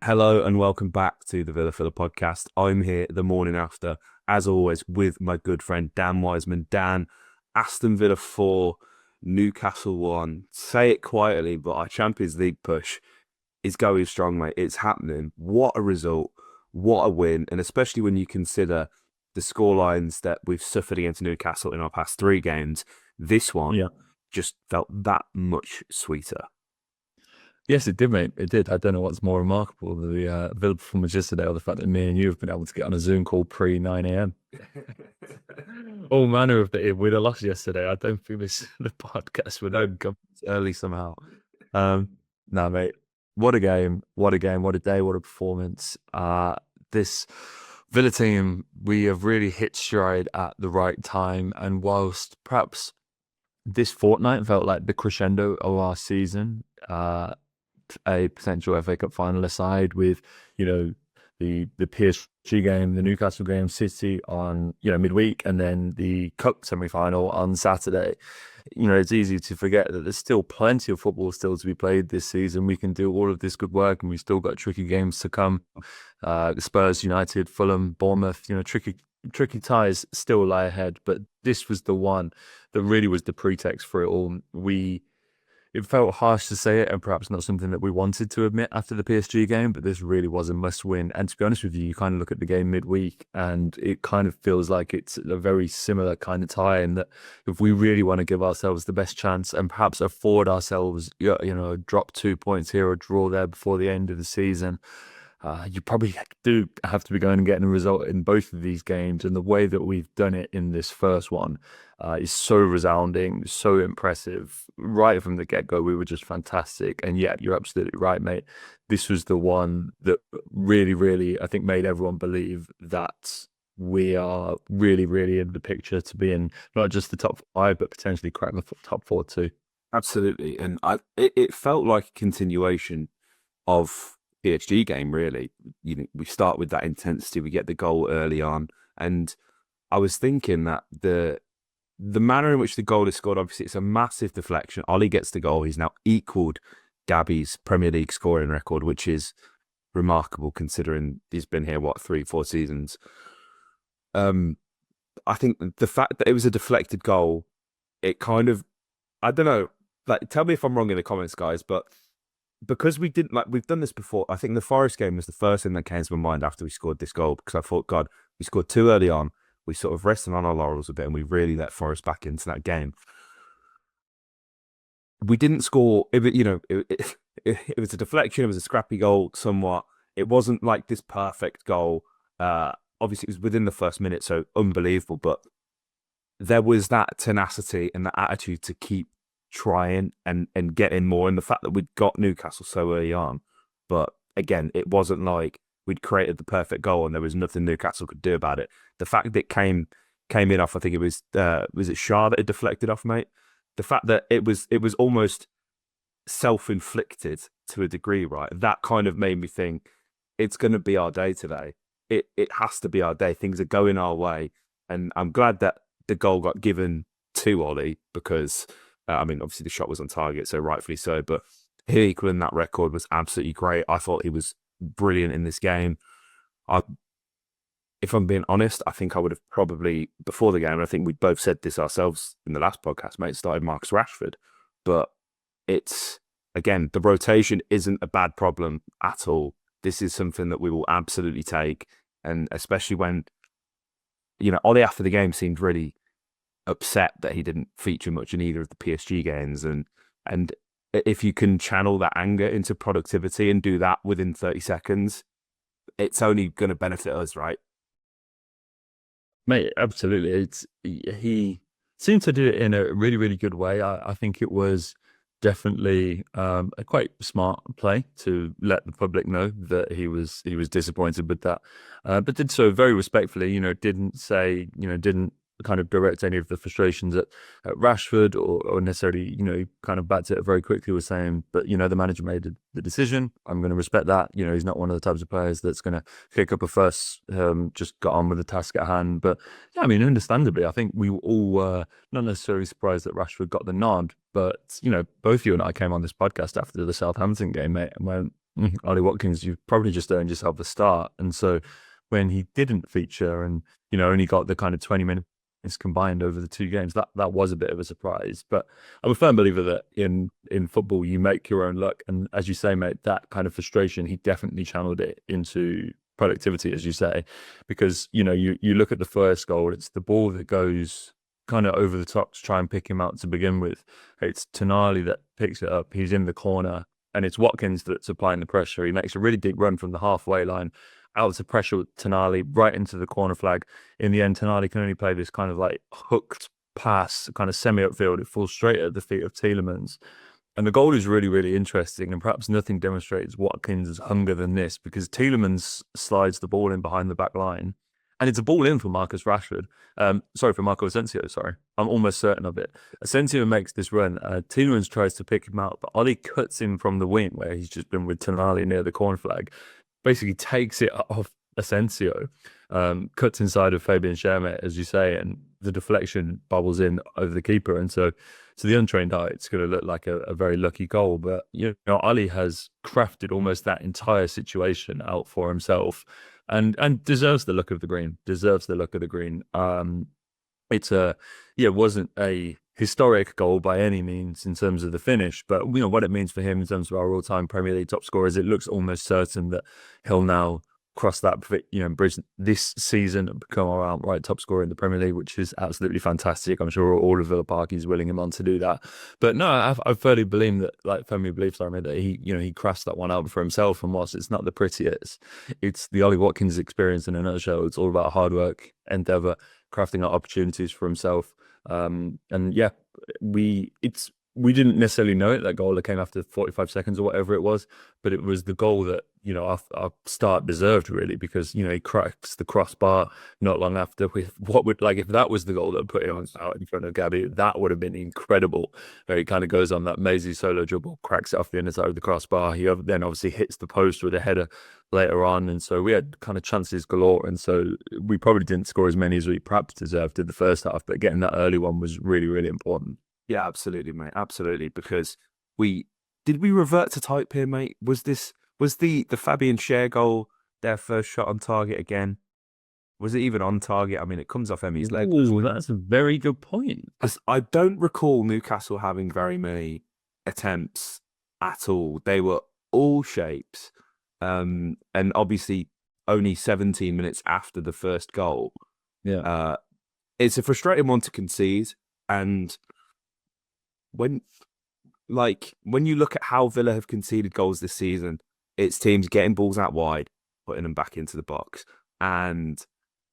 Hello and welcome back to the Villa Filler podcast. I'm here the morning after, as always, with my good friend Dan Wiseman. Dan, Aston Villa 4, Newcastle 1. Say it quietly, but our Champions League push is going strong, mate. It's happening. What a result. What a win. And especially when you consider the scorelines that we've suffered against Newcastle in our past three games, this one Yeah. just felt that much sweeter. Yes, it did, mate. It did. I don't know what's more remarkable, the Villa performance yesterday or the fact that me and you have been able to get on a Zoom call pre 9 a.m. All manner of the if we'd have lost yesterday, I don't think the podcast would have come early somehow. No, mate. What a game. What a game. What a day. What a performance. This Villa team, we have really hit stride at the right time. And whilst perhaps this fortnight felt like the crescendo of our season, a potential FA Cup final aside, with the PSG game, the Newcastle game, City on midweek, and then the Cup semi-final on Saturday. It's easy to forget that there's still plenty of football still to be played this season. We can do all of this good work, and we've still got tricky games to come. Spurs, United, Fulham, Bournemouth. Tricky ties still lie ahead, but this was the one that really was the pretext for it all. It felt harsh to say it, and perhaps not something that we wanted to admit after the PSG game, but this really was a must-win. And to be honest with you, you kind of look at the game midweek, and it kind of feels like it's a very similar kind of tie, in that if we really want to give ourselves the best chance and perhaps afford ourselves, drop 2 points here or draw there before the end of the season, you probably do have to be going and getting a result in both of these games. And the way that we've done it in this first one is so resounding, so impressive. Right from the get-go, we were just fantastic. And yet, you're absolutely right, mate. This was the one that really, really, I think, made everyone believe that we are really, really in the picture to be in not just the top five, but potentially crack the top four too. Absolutely. And it felt like a continuation of PhD game, really. We start with that intensity, we get the goal early on. And I was thinking that the manner in which the goal is scored, obviously it's a massive deflection. Ollie gets the goal. He's now equaled Gabby's Premier League scoring record, which is remarkable considering he's been here, what, 3-4 seasons. I think the fact that it was a deflected goal, it kind of, I don't know, like, tell me if I'm wrong in the comments, guys, but because we didn't, like, we've done this before. I think the Forest game was the first thing that came to my mind after we scored this goal, because I thought, God, we scored too early on. We sort of rested on our laurels a bit, and we really let Forest back into that game. We didn't score. It was a deflection. It was a scrappy goal, somewhat. It wasn't like this perfect goal. Obviously, it was within the first minute, so unbelievable. But there was that tenacity and that attitude to keep trying and getting more. And the fact that we'd got Newcastle so early on, but again, it wasn't like we'd created the perfect goal and there was nothing Newcastle could do about it. The fact that it came in off, I think it was it Shah that it deflected off, mate. The fact that it was almost self-inflicted to a degree, right? That kind of made me think it's going to be our day today. It has to be our day. Things are going our way, and I'm glad that the goal got given to Ollie, because I mean, obviously the shot was on target, so rightfully so. But him equaling that record was absolutely great. I thought he was brilliant in this game. I, if I'm being honest, I think I would have probably, before the game, and I think we both said this ourselves in the last podcast, mate, started Marcus Rashford. But it's, again, the rotation isn't a bad problem at all. This is something that we will absolutely take. And especially when, Ollie after the game seemed really upset that he didn't feature much in either of the PSG games. And if you can channel that anger into productivity and do that within 30 seconds, it's only going to benefit us, right? Mate, absolutely. He seemed to do it in a really, really good way. I think it was definitely a quite smart play to let the public know that he was disappointed with that, but did so very respectfully. Didn't say, didn't kind of direct any of the frustrations at Rashford, or necessarily, kind of backed it very quickly with saying, but the manager made the decision. I'm going to respect that. He's not one of the types of players that's going to kick up a fuss. Just got on with the task at hand. But yeah, I mean, understandably, I think we all were not necessarily surprised that Rashford got the nod. But both you and I came on this podcast after the Southampton game, mate, and went, Ollie Watkins, you've probably just earned yourself a start. And so when he didn't feature and, only got the kind of 20 minutes combined over the two games, that was a bit of a surprise. But I'm a firm believer that in football, you make your own luck. And as you say, mate, that kind of frustration, he definitely channeled it into productivity, as you say, because, you look at the first goal, it's the ball that goes kind of over the top to try and pick him out to begin with. It's Tonali that picks it up. He's in the corner. And it's Watkins that's applying the pressure. He makes a really deep run from the halfway line, out to pressure with Tonali, right into the corner flag. In the end, Tonali can only play this kind of like hooked pass, kind of semi-upfield. It falls straight at the feet of Tielemans. And the goal is really, really interesting. And perhaps nothing demonstrates Watkins' hunger than this, because Tielemans slides the ball in behind the back line. And it's a ball in for Marcus Rashford. For Marco Asensio, sorry. I'm almost certain of it. Asensio makes this run. Tielemans tries to pick him out, but Ollie cuts him from the wing where he's just been with Tonali near the corner flag. Basically takes it off Asensio, cuts inside of Fabian Schär, as you say, and the deflection bubbles in over the keeper. And so to the untrained eye, it's going to look like a very lucky goal. But, Ali has crafted almost that entire situation out for himself. And deserves the look of the green. It wasn't a historic goal by any means in terms of the finish, but what it means for him in terms of our all-time Premier League top scorers, it looks almost certain that he'll now cross that bridge this season and become our outright top scorer in the Premier League, which is absolutely fantastic. I'm sure all of Villa Park is willing him on to do that. But no, I firmly believe that, that he crafts that one out for himself. And whilst it's not the prettiest, it's the Ollie Watkins experience in a nutshell. It's all about hard work, endeavour, crafting out opportunities for himself. We didn't necessarily know it, that goal that came after 45 seconds or whatever it was, but it was the goal that, our start deserved, really, because, he cracks the crossbar not long after with what would, if that was the goal that put him out in front of Gabby, that would have been incredible. Where he kind of goes on that mazy solo dribble, cracks it off the inner side of the crossbar. He then obviously hits the post with a header later on. And so we had kind of chances galore. And so we probably didn't score as many as we perhaps deserved in the first half, but getting that early one was really, really important. Yeah, absolutely, mate. Absolutely. Because did we revert to type here, mate? Was the Fabian Schär goal their first shot on target again? Was it even on target? I mean, it comes off Emmy's leg. Ooh, that's a very good point. I don't recall Newcastle having very many attempts at all. They were all shapes. And obviously only 17 minutes after the first goal. Yeah. It's a frustrating one to concede. And when you look at how Villa have conceded goals this season, it's teams getting balls out wide, putting them back into the box. And,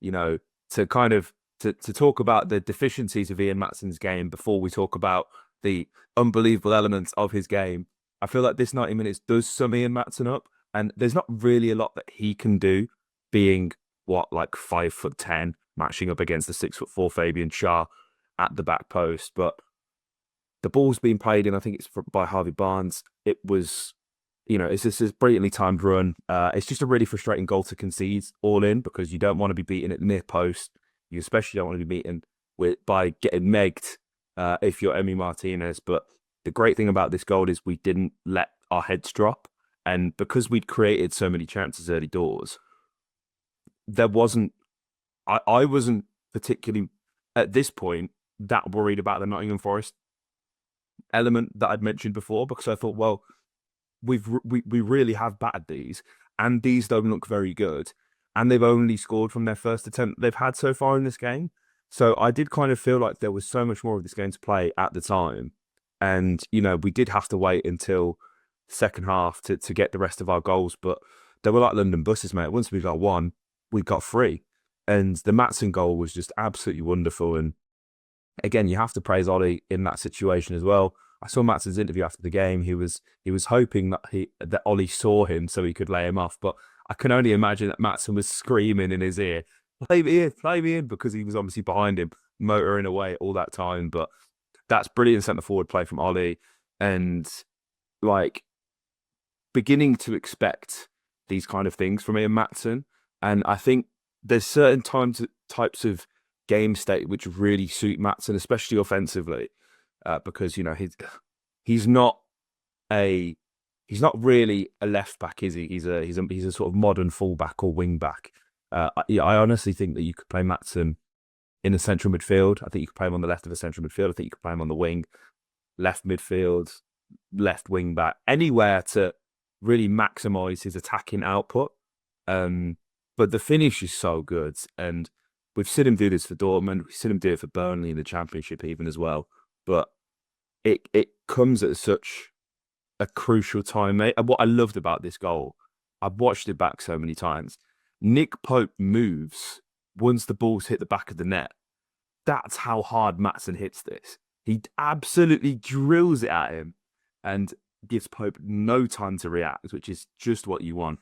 to kind of to talk about the deficiencies of Ian Maatsen's game before we talk about the unbelievable elements of his game, I feel like this 90 minutes does sum Ian Maatsen up. And there's not really a lot that he can do, being 5'10", matching up against the 6'4" Fabian Schär at the back post. But the ball's being played in, I think it's by Harvey Barnes. It was, it's just a brilliantly timed run. It's just a really frustrating goal to concede all in, because you don't want to be beaten at the near post. You especially don't want to be beaten by getting megged if you're Emi Martinez. But the great thing about this goal is we didn't let our heads drop. And because we'd created so many chances early doors, I wasn't particularly, at this point, that worried about the Nottingham Forest element that I'd mentioned before, because I thought, well, we really have battered these, and these don't look very good, and they've only scored from their first attempt they've had so far in this game. So I did kind of feel like there was so much more of this game to play at the time, and we did have to wait until second half to get the rest of our goals. But they were like London buses, mate. Once we got one, we got three, and the Maatsen goal was just absolutely wonderful. And again, you have to praise Ollie in that situation as well. I saw Maatsen's interview after the game. He was hoping that Ollie saw him so he could lay him off. But I can only imagine that Maatsen was screaming in his ear, play me in, because he was obviously behind him, motoring away all that time. But that's brilliant centre forward play from Ollie, and beginning to expect these kind of things from Ian Maatsen. And I think there's certain types of game state which really suit Maatsen, especially offensively, because he's not a he's not really a left back, is he? He's a sort of modern fullback or wing back. Yeah, I honestly think that you could play Maatsen in the central midfield. I think you could play him on the left of the central midfield. I think you could play him on the wing, left midfield, left wing back, anywhere to really maximise his attacking output. But the finish is so good, and we've seen him do this for Dortmund. We've seen him do it for Burnley in the Championship even as well. But it comes at such a crucial time, mate. And what I loved about this goal, I've watched it back so many times. Nick Pope moves once the ball's hit the back of the net. That's how hard Maatsen hits this. He absolutely drills it at him and gives Pope no time to react, which is just what you want.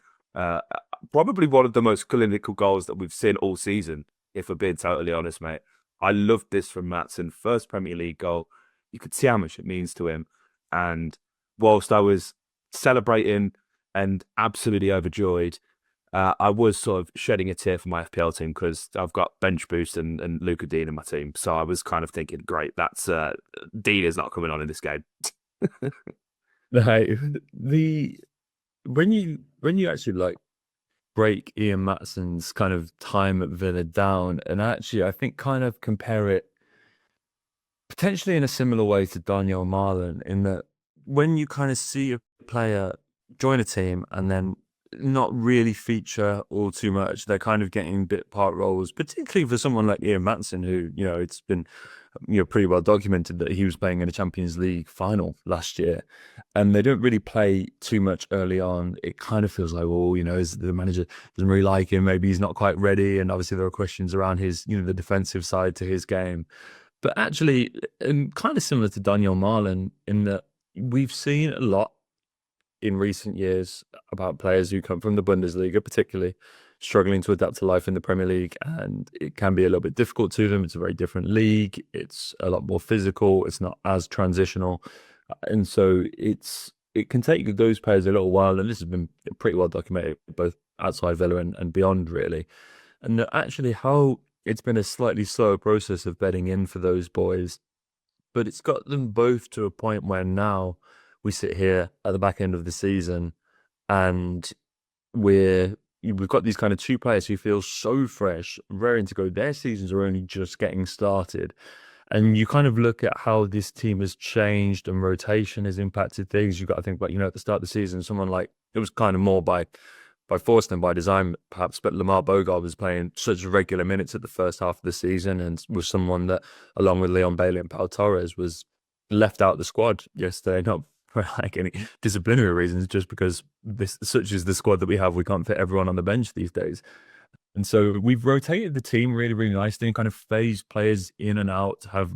Probably one of the most clinical goals that we've seen all season, if we're being totally honest, mate. I loved this from Maatsen. First Premier League goal. You could see how much it means to him. And whilst I was celebrating and absolutely overjoyed, I was sort of shedding a tear for my FPL team because I've got Bench Boost and Luca Dean in my team. So I was kind of thinking, great, that's Dean is not coming on in this game. Like, when you actually like break Ian Maatsen's kind of time at Villa down, and actually I think kind of compare it potentially in a similar way to Daniel Marlon, in that when you kind of see a player join a team and then not really feature all too much, they're kind of getting bit part roles, particularly for someone like Ian Maatsen, who, you know, it's been, you know, pretty well documented that he was playing in a Champions League final last year, and they don't really play too much early on. It kind of feels like, oh, you know, is the manager doesn't really like him, maybe he's not quite ready, and obviously there are questions around his, you know, the defensive side to his game. But actually, kind of similar to Daniel Marlon, in that we've seen a lot in recent years about players who come from the Bundesliga, particularly struggling to adapt to life in the Premier League, and it can be a little bit difficult to them. It's a very different league. It's a lot more physical. It's not as transitional, and so it can take those players a little while. And this has been pretty well documented, both outside Villa and beyond, really. And actually, how it's been a slightly slower process of bedding in for those boys, but it's got them both to a point where now we sit here at the back end of the season, and we've got these kind of two players who feel so fresh, raring to go. Their seasons are only just getting started. And you kind of look at how this team has changed and rotation has impacted things. You've got to think about, you know, at the start of the season, someone like, it was kind of more by force than by design, perhaps, but Lamar Bogart was playing such regular minutes at the first half of the season, and was someone that, along with Leon Bailey and Pau Torres, was left out of the squad yesterday, not for like any disciplinary reasons, just because such is the squad that we have, we can't fit everyone on the bench these days. And so we've rotated the team really, really nicely and kind of phased players in and out to have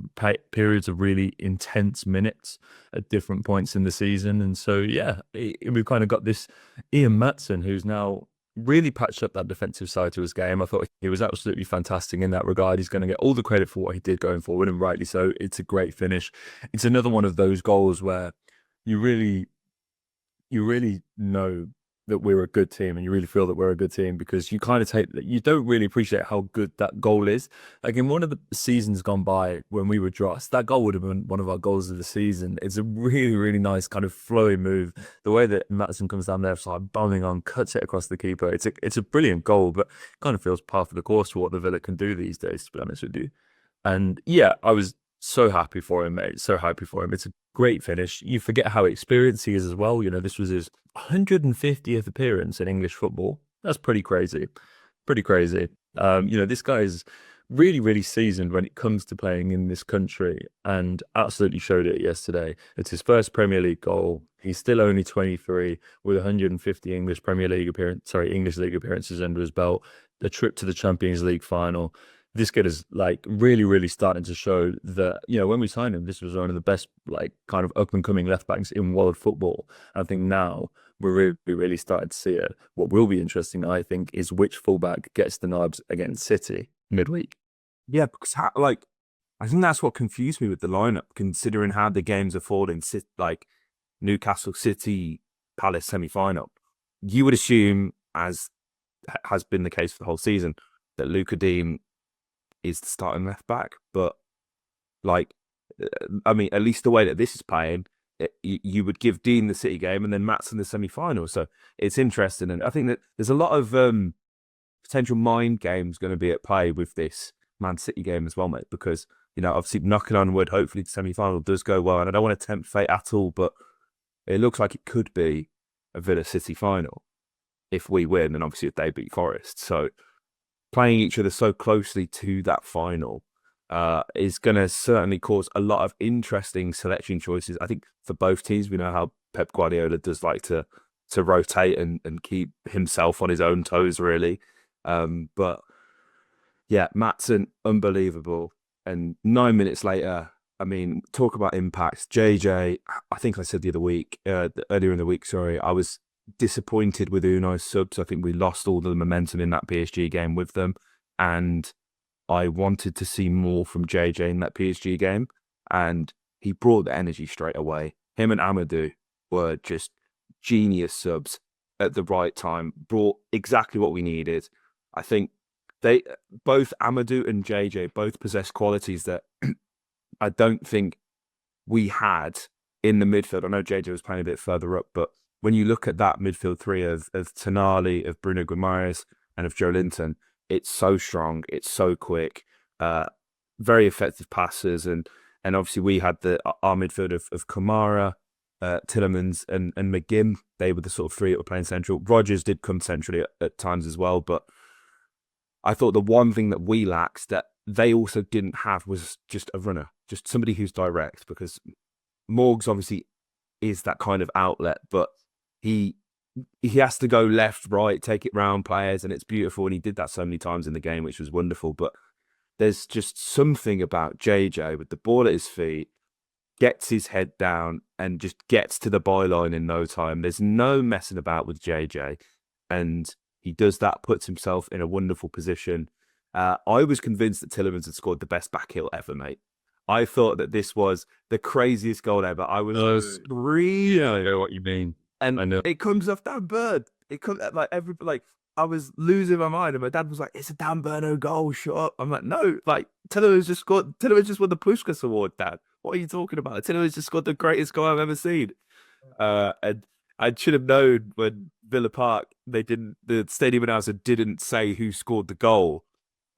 periods of really intense minutes at different points in the season. And so, yeah, we've kind of got this Ian Maatsen, who's now really patched up that defensive side to his game. I thought he was absolutely fantastic in that regard. He's going to get all the credit for what he did going forward, and rightly so. It's a great finish. It's another one of those goals where you really know that we're a good team, and you really feel that we're a good team, because you kind of you don't really appreciate how good that goal is. Like in one of the seasons gone by when we were drossed, that goal would have been one of our goals of the season. It's a really, really nice kind of flowy move. The way that Maatsen comes down there, like bombing on, cuts it across the keeper. It's a brilliant goal, but kind of feels par for the course for what the Villa can do these days, to be honest with you. And yeah, I was so happy for him, mate. So happy for him. It's a great finish. You forget how experienced he is as well. You know, this was his 150th appearance in English football. That's pretty crazy. Pretty crazy. You know, this guy is really, really seasoned when it comes to playing in this country, and absolutely showed it yesterday. It's his first Premier League goal. He's still only 23 with 150 English League appearances under his belt. The trip to the Champions League final. This kid is like really, really starting to show that, you know, when we signed him, this was one of the best, like, kind of up and coming left backs in world football. I think now we're really, really starting to see it. What will be interesting, I think, is which fullback gets the nubs against City midweek. Yeah, because I think that's what confused me with the lineup, considering how the games are falling. Like Newcastle, City, Palace semi-final. You would assume, as has been the case for the whole season, that Luca Dean is the starting left back, but like, I mean, at least the way that this is playing, you would give Dean the City game and then Maatsen the semi-final. So it's interesting, and I think that there's a lot of potential mind games going to be at play with this Man City game as well, mate. Because obviously knocking on wood, hopefully the semi-final does go well, and I don't want to tempt fate at all, but it looks like it could be a Villa City final if we win, and obviously if they beat Forest. So playing each other so closely to that final is going to certainly cause a lot of interesting selection choices. I think for both teams, we know how Pep Guardiola does like to rotate and keep himself on his own toes, really. But yeah, Maatsen, unbelievable. And 9 minutes later, I mean, talk about impacts. JJ, I think I said the other week, earlier in the week, sorry, I was disappointed with Unai's subs. I think we lost all the momentum in that PSG game with them. And I wanted to see more from JJ in that PSG game. And he brought the energy straight away. Him and Amadou were just genius subs at the right time, brought exactly what we needed. I think they both, Amadou and JJ, both possess qualities that I don't think we had in the midfield. I know JJ was playing a bit further up, but when you look at that midfield three of Tonali, of Bruno Guimaraes, and of Joe Linton, it's so strong, it's so quick, very effective passes, and obviously we had our midfield of Kamara, Tillemans, and McGinn. They were the sort of three that were playing central. Rodgers did come centrally at times as well, but I thought the one thing that we lacked that they also didn't have was just a runner, just somebody who's direct, because Morgs obviously is that kind of outlet, but he has to go left, right, take it round players, and it's beautiful. And he did that so many times in the game, which was wonderful. But there's just something about JJ with the ball at his feet, gets his head down and just gets to the byline in no time. There's no messing about with JJ. And he does that, puts himself in a wonderful position. I was convinced that Tillemans had scored the best back heel ever, mate. I thought that this was the craziest goal ever. I was screaming. I know what you mean. And I know. it comes off Dan Bird. It comes I was losing my mind, and my dad was like, "It's a Dan Burno goal, shut up." I'm like, "No, like Tillemans just scored. Tillemans just won the Puskás Award, Dad. What are you talking about? Tillemans just scored the greatest goal I've ever seen." And I should have known when Villa Park, the stadium announcer didn't say who scored the goal,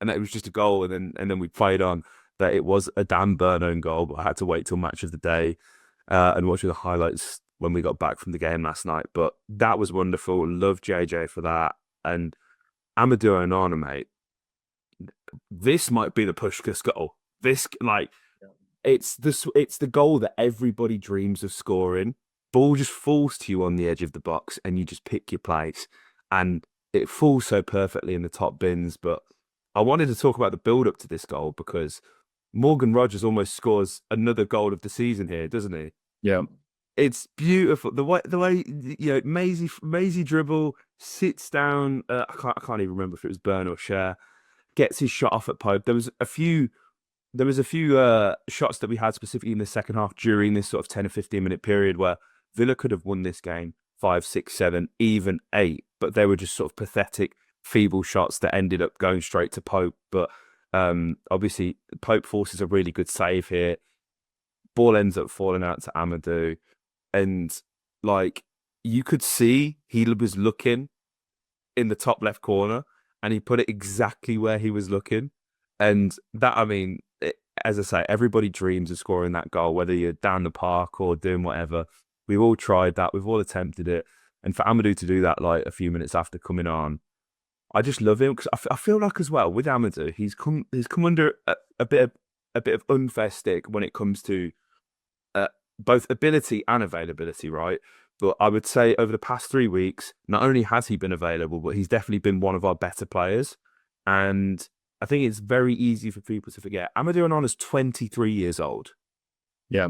and that it was just a goal, and then we played on that it was a Dan Burno goal. But I had to wait till match of the day and watch the highlights when we got back from the game last night. But that was wonderful. Love JJ for that. And Amadou Onana, mate, this might be the Puskás goal. This, it's the goal that everybody dreams of scoring. Ball just falls to you on the edge of the box and you just pick your place. And it falls so perfectly in the top bins. But I wanted to talk about the build-up to this goal because Morgan Rogers almost scores another goal of the season here, doesn't he? Yeah. It's beautiful. The way Maisie dribble, sits down. I can't even remember if it was Burn or Cher. Gets his shot off at Pope. There was a few shots that we had specifically in the second half during this sort of 10 or 15 minute period where Villa could have won this game 5, 6, 7, even 8, but they were just sort of pathetic, feeble shots that ended up going straight to Pope. But obviously Pope forces a really good save here. Ball ends up falling out to Amadou. And you could see he was looking in the top left corner and he put it exactly where he was looking. And that, I mean, as I say, everybody dreams of scoring that goal, whether you're down the park or doing whatever. We've all tried that. We've all attempted it. And for Amadou to do that a few minutes after coming on, I just love him because I feel like as well with Amadou, he's come under a bit of unfair stick when it comes to both ability and availability, right? But I would say over the past 3 weeks, not only has he been available, but he's definitely been one of our better players. And I think it's very easy for people to forget. Amadou Onana's 23 years old. Yeah.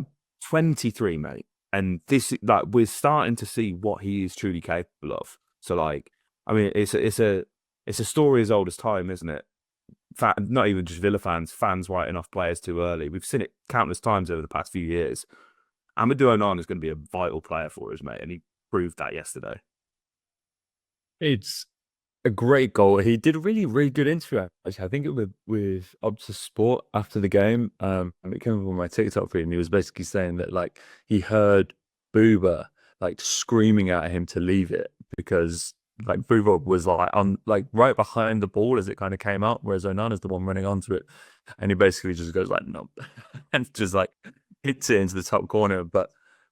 23, mate. And this, we're starting to see what he is truly capable of. So, I mean, it's a story as old as time, isn't it? Not even just Villa fans writing off players too early. We've seen it countless times over the past few years. Amadou Onana is going to be a vital player for us, mate, and he proved that yesterday. It's a great goal. He did a really, really good interview. Actually, I think it was with Opta Sport after the game. And it came up on my TikTok feed, and he was basically saying that he heard Booba like screaming at him to leave it, because like Booba was like on like right behind the ball as it kind of came out, whereas Onana's the one running onto it, and he basically just goes like no, and just like hits it into the top corner. But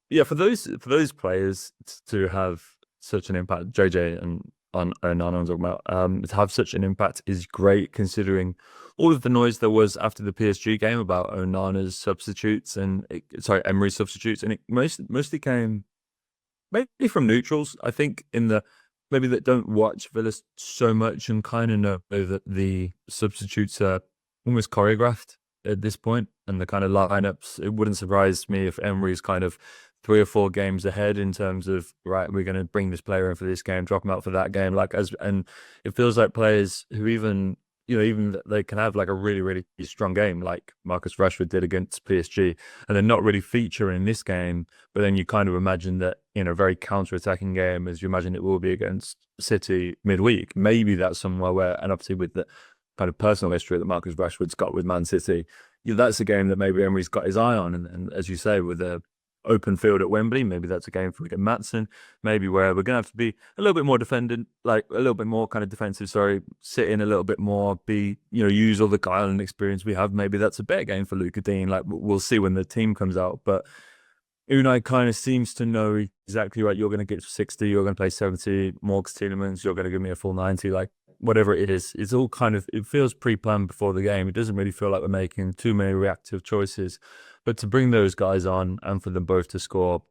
yeah, for those players to have such an impact, JJ and on Onana I'm talking about, to have such an impact is great, considering all of the noise there was after the PSG game about Onana's substitutes and Emery's substitutes, and it mostly came maybe from neutrals. I think in the maybe that don't watch Villa so much and kind of know that the substitutes are almost choreographed at this point, and the kind of lineups. It wouldn't surprise me if Emery's kind of 3 or 4 games ahead in terms of, right, we're going to bring this player in for this game, drop him out for that game. And it feels like players who even they can have like a really, really strong game, like Marcus Rashford did against PSG, and they're not really featuring in this game. But then you kind of imagine that in a very counter-attacking game, as you imagine it will be against City midweek, maybe that's somewhere where, and obviously with the kind of personal history that Marcus Rashford's got with Man City, that's a game that maybe Emery's got his eye on. And as you say, with the open field at Wembley, maybe that's a game for Maatsen, maybe where we're going to have to be a little bit more defendant, like a little bit more kind of defensive, sit in a little bit more, use all the guile and experience we have. Maybe that's a better game for Luca Dean. Like, we'll see when the team comes out. But Unai kind of seems to know exactly, right, you're going to get 60, you're going to play 70, Morgs Tielemans, you're going to give me a full 90, like whatever it is. It's all kind of, it feels pre-planned before the game. It doesn't really feel like we're making too many reactive choices. But to bring those guys on and for them both to score,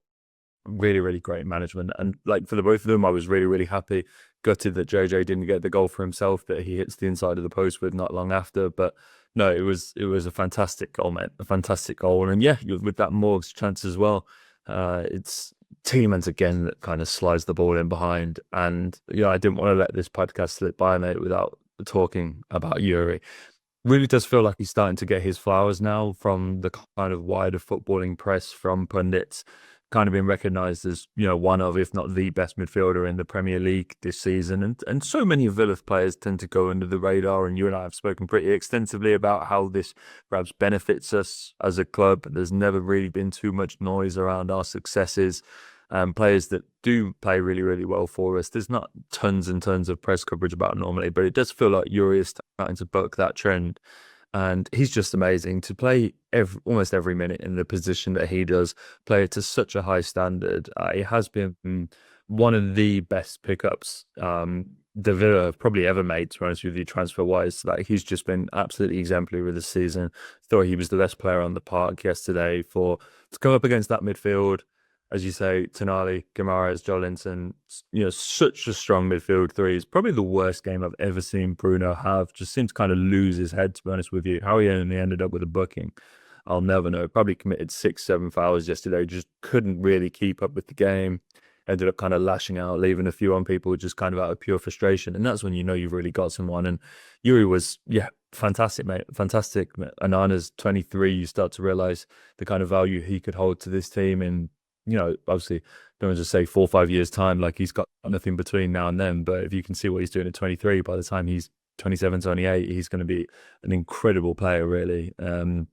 really, really great management. And like for the both of them, I was really, really happy. Gutted that JJ didn't get the goal for himself that he hits the inside of the post with not long after. But no, it was a fantastic goal, mate. A fantastic goal. And yeah, with that Morgs chance as well, it's Tielemans again that kind of slides the ball in behind. And I didn't want to let this podcast slip by, mate, without talking about Yuri. Really does feel like he's starting to get his flowers now from the kind of wider footballing press, from pundits, kind of being recognised as, one of, if not the best midfielder in the Premier League this season. And so many of Villa's players tend to go under the radar, and you and I have spoken pretty extensively about how this perhaps benefits us as a club. There's never really been too much noise around our successes. Players that do play really, really well for us, there's not tons and tons of press coverage about normally, but it does feel like Yuri is starting to buck that trend. And he's just amazing to play almost every minute in the position that he does, play it to such a high standard. He has been one of the best pickups the Villa have probably ever made, to be honest with you, transfer-wise. Like, he's just been absolutely exemplary with the season. Thought he was the best player on the park yesterday to go up against that midfield. As you say, Tonali, Guimaraes, Jolinton, such a strong midfield three. It's probably the worst game I've ever seen Bruno have. Just seemed to kind of lose his head, to be honest with you. How he only ended up with a booking, I'll never know. Probably committed 6-7 fouls yesterday. Just couldn't really keep up with the game. Ended up kind of lashing out, leaving a few on people just kind of out of pure frustration. And that's when you've really got someone. And Yuri was, fantastic, mate. Fantastic. Onana's 23. You start to realise the kind of value he could hold to this team in, obviously, don't want to just say 4 or 5 years' time, like he's got nothing between now and then. But if you can see what he's doing at 23, by the time he's 27, 28, he's going to be an incredible player, really. It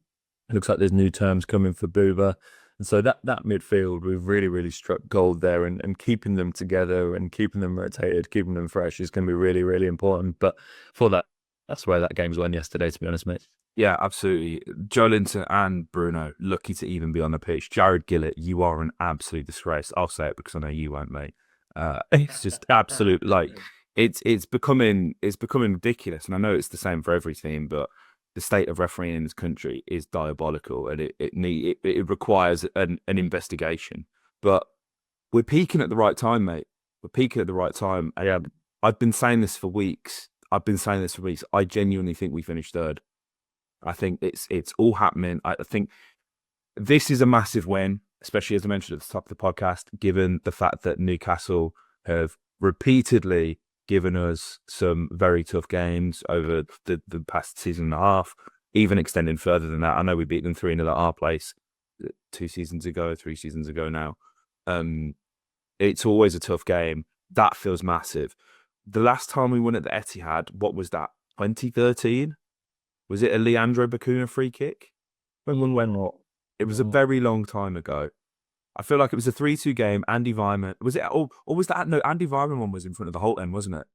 looks like there's new terms coming for Booba. And so that midfield, we've really, really struck gold there, and keeping them together and keeping them rotated, keeping them fresh is going to be really, really important. But for that, that's where that game's won yesterday, to be honest, mate. Yeah, absolutely. Jolinton and Bruno, lucky to even be on the pitch. Jared Gillett, you are an absolute disgrace. I'll say it because I know you won't, mate. It's just absolute, it's becoming ridiculous. And I know it's the same for every team, but the state of refereeing in this country is diabolical, and it requires an investigation. But we're peaking at the right time, mate. We're peaking at the right time. I've been saying this for weeks. I genuinely think we finished third. I think it's all happening. I think this is a massive win, especially as I mentioned at the top of the podcast, given the fact that Newcastle have repeatedly given us some very tough games over the past season and a half, even extending further than that. I know we beat them 3-0 at our place 3 seasons ago now. It's always a tough game. That feels massive. The last time we won at the Etihad, what was that? 2013? Was it a Leandro Bacuna free kick? When what? It was a very long time ago. I feel like it was a 3-2 game. Andy Vyman was it? Or was that no? Andy Vyman one was in front of the Holte end, wasn't it?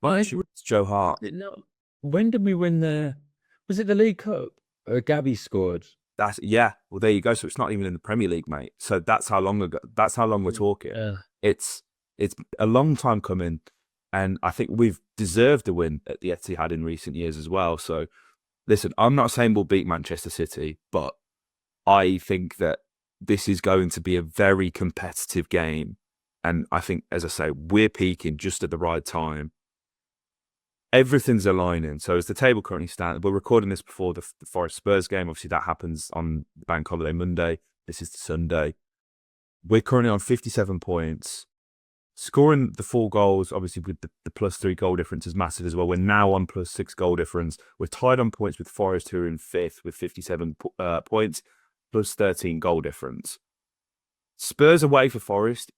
Why? It's Joe Hart. No. When did we win the? Was it the League Cup? Gabby scored. Yeah. Well, there you go. So it's not even in the Premier League, mate. So that's how long ago. That's how long we're talking. Yeah. It's a long time coming, and I think we've deserved a win at the Etihad in recent years as well. So listen, I'm not saying we'll beat Manchester City, but I think that this is going to be a very competitive game. And I think, as I say, we're peaking just at the right time. Everything's aligning. So as the table currently stands, we're recording this before the Forest Spurs game. Obviously, that happens on Bank Holiday Monday. This is the Sunday. We're currently on 57 points. Scoring the 4 goals, obviously with the +3 goal difference is massive as well. We're now on +6 goal difference. We're tied on points with Forest, who are in 5th with 57 points, +13 goal difference. Spurs away for Forest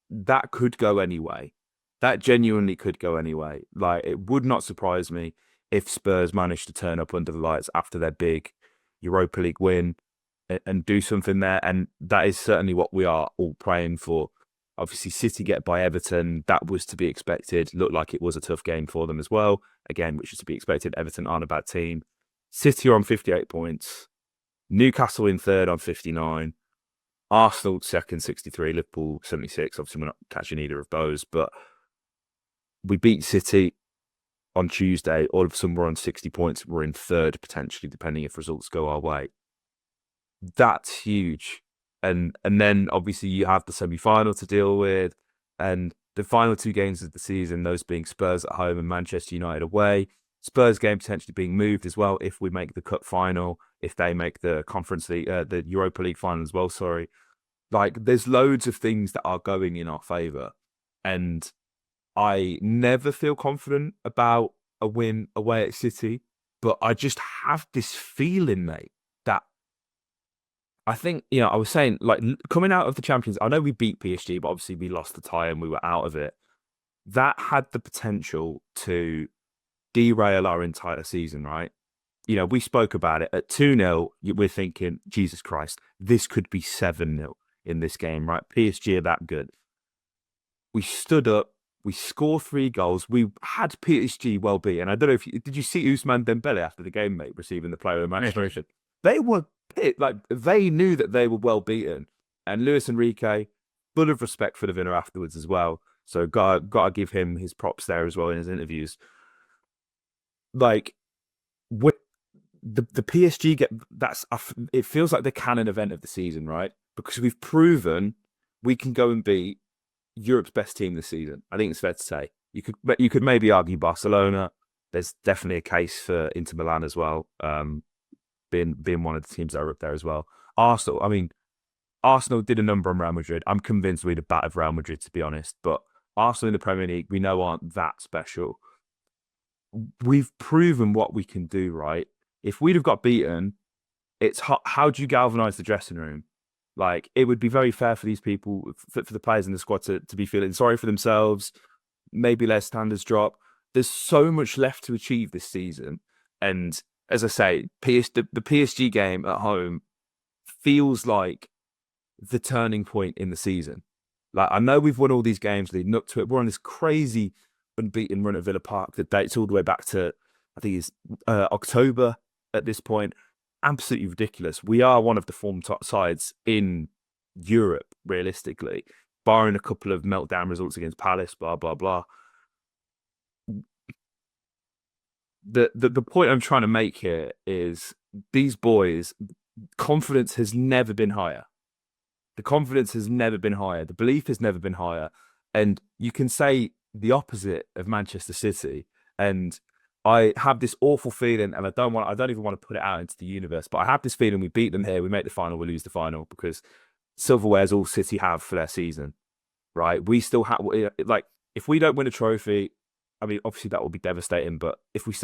that could go anyway. That genuinely could go anyway. Like, it would not surprise me if Spurs managed to turn up under the lights after their big Europa League win and do something there. And that is certainly what we are all praying for. Obviously, City get by Everton. That was to be expected. Looked like it was a tough game for them as well. Again, which is to be expected. Everton aren't a bad team. City are on 58 points. Newcastle in 3rd on 59. Arsenal 2nd, 63. Liverpool 76. Obviously, we're not catching either of those. But we beat City on Tuesday. All of a sudden, we're on 60 points. We're in 3rd, potentially, depending if results go our way. That's huge. And then, obviously, you have the semi-final to deal with. And the final 2 games of the season, those being Spurs at home and Manchester United away. Spurs game potentially being moved as well if we make the cup final, if they make the Conference League, the Europa League final as well, sorry. Like, there's loads of things that are going in our favour. And I never feel confident about a win away at City, but I just have this feeling, mate, that I think, I was saying, like, coming out of the Champions, I know we beat PSG, but obviously we lost the tie and we were out of it. That had the potential to derail our entire season, right? We spoke about it. At 2-0, we're thinking, Jesus Christ, this could be 7-0 in this game, right? PSG are that good. We stood up. We scored 3 goals. We had PSG well beaten. I don't know did you see Ousmane Dembele after the game, mate, receiving the player of the match? They were they knew that they were well beaten. And Luis Enrique, full of respect for the winner afterwards as well. So got to give him his props there as well in his interviews. Like, what the PSG it feels like the canon event of the season, right? Because we've proven we can go and beat Europe's best team this season. I think it's fair to say. You could maybe argue Barcelona. There's definitely a case for Inter Milan as well, being one of the teams that are up there as well. Arsenal did a number on Real Madrid. I'm convinced we'd have battered Real Madrid, to be honest. But Arsenal in the Premier League, we know aren't that special. We've proven what we can do, right? If we'd have got beaten, it's how do you galvanise the dressing room? Like, it would be very fair for these people, for the players in the squad to be feeling sorry for themselves, maybe their standards drop. There's so much left to achieve this season. And as I say, the PSG game at home feels like the turning point in the season. Like, I know we've won all these games leading up to it. We're on this crazy unbeaten run at Villa Park that dates all the way back to, I think it's October at this point. Absolutely ridiculous. We are one of the form top sides in Europe, realistically, barring a couple of meltdown results against Palace, blah, blah, blah. The point I'm trying to make here is these boys, confidence has never been higher. The confidence has never been higher. The belief has never been higher. And you can say the opposite of Manchester City. And I have this awful feeling, and I don't even want to put it out into the universe, but I have this feeling we beat them here, we make the final, we lose the final, because silverware is all City have for their season, right? We still have, like, if we don't win a trophy, I mean, obviously that will be devastating, but if we've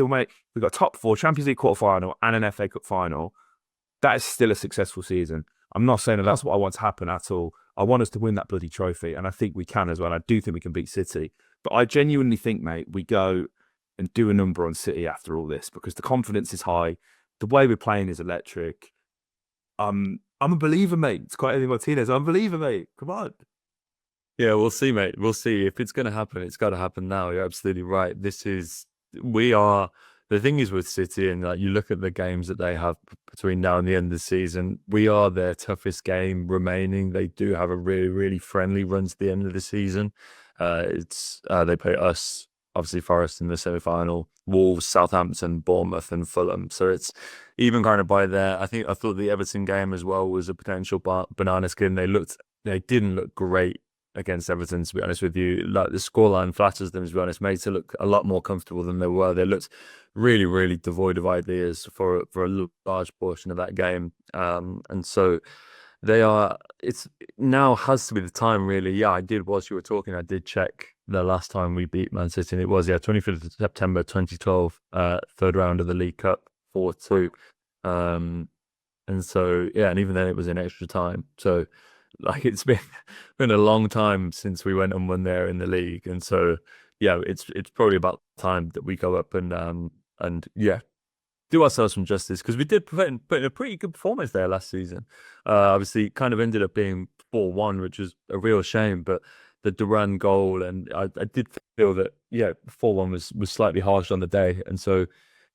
got top 4, Champions League quarterfinal and an FA Cup final, that is still a successful season. I'm not saying that's what I want to happen at all. I want us to win that bloody trophy, and I think we can as well. I do think we can beat City, but I genuinely think, mate, we go and do a number on City after all this, because the confidence is high. The way we're playing is electric. I'm I'm a believer, mate. It's quite Eddie Martinez. I'm a believer, mate. Come on. Yeah, we'll see, mate. We'll see. If it's going to happen, it's got to happen now. You're absolutely right. We are, the thing is with City, and like you look at the games that they have between now and the end of the season, we are their toughest game remaining. They do have a really, really friendly run to the end of the season. They play us, obviously Forest in the semi-final, Wolves, Southampton, Bournemouth, and Fulham. So it's even kind of by there. I thought the Everton game as well was a potential banana skin. They didn't look great against Everton, to be honest with you. Like the scoreline flatters them, to be honest, made it look a lot more comfortable than they were. They looked really, really devoid of ideas for a large portion of that game. And so they are, it's now has to be the time, really. Yeah, I did, whilst you were talking, I did check the last time we beat Man City, and it was, 25th of September 2012, third round of the League Cup, 4-2. And so, yeah, and even then it was in extra time. So, like, it's been a long time since we went and won there in the league, and so yeah, it's probably about time that we go up and yeah, do ourselves some justice, because we did put in a pretty good performance there last season. Obviously, it kind of ended up being 4-1, which was a real shame, but the Duran goal, and I did feel that 4-1 was slightly harsh on the day, and so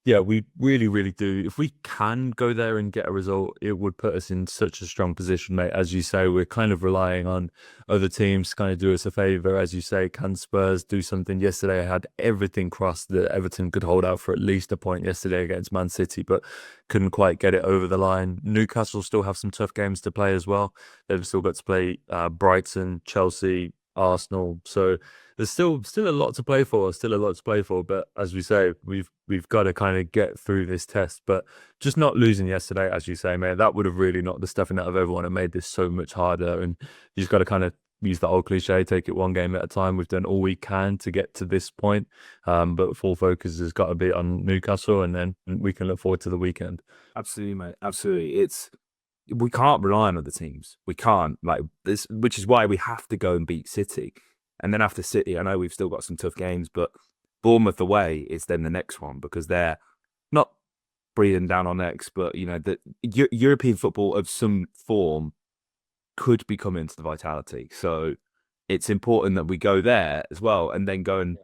yeah, we really, really do. If we can go there and get a result, it would put us in such a strong position, mate. As you say, we're kind of relying on other teams to kind of do us a favour. As you say, can Spurs do something? Yesterday, I had everything crossed that Everton could hold out for at least a point yesterday against Man City, but couldn't quite get it over the line. Newcastle still have some tough games to play as well. They've still got to play Brighton, Chelsea, Arsenal. So there's still a lot to play for, But as we say, we've got to kind of get through this test. But just not losing yesterday, as you say, man, that would have really knocked the stuffing out of everyone and made this so much harder. And you just got to kind of use the old cliche, take it one game at a time. We've done all we can to get to this point, but full focus has got to be on Newcastle, and then we can look forward to the weekend. Absolutely, mate. Absolutely. We can't rely on other teams. We can't, like this, which is why we have to go and beat City. And then after City, I know we've still got some tough games, but Bournemouth away is then the next one, because they're not breathing down on X, but the European football of some form could be coming into the Vitality. So it's important that we go there as well, and then go and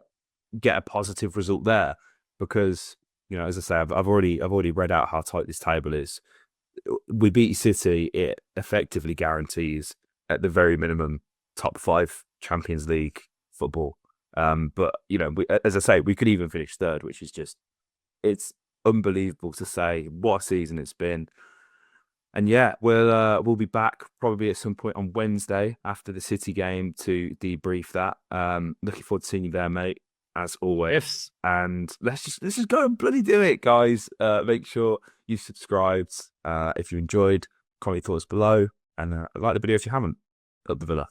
get a positive result there, because as I say, I've already read out how tight this table is. We beat City, it effectively guarantees at the very minimum top 5 Champions League football. But as I say, we could even finish third, which is it's unbelievable to say what a season it's been. And yeah, we'll be back probably at some point on Wednesday after the City game to debrief that. Looking forward to seeing you there, mate, as always. Yes. And let's just go and bloody do it, guys. Make sure you subscribed if you enjoyed. Comment your thoughts below, and like the video if you haven't. Up the Villa.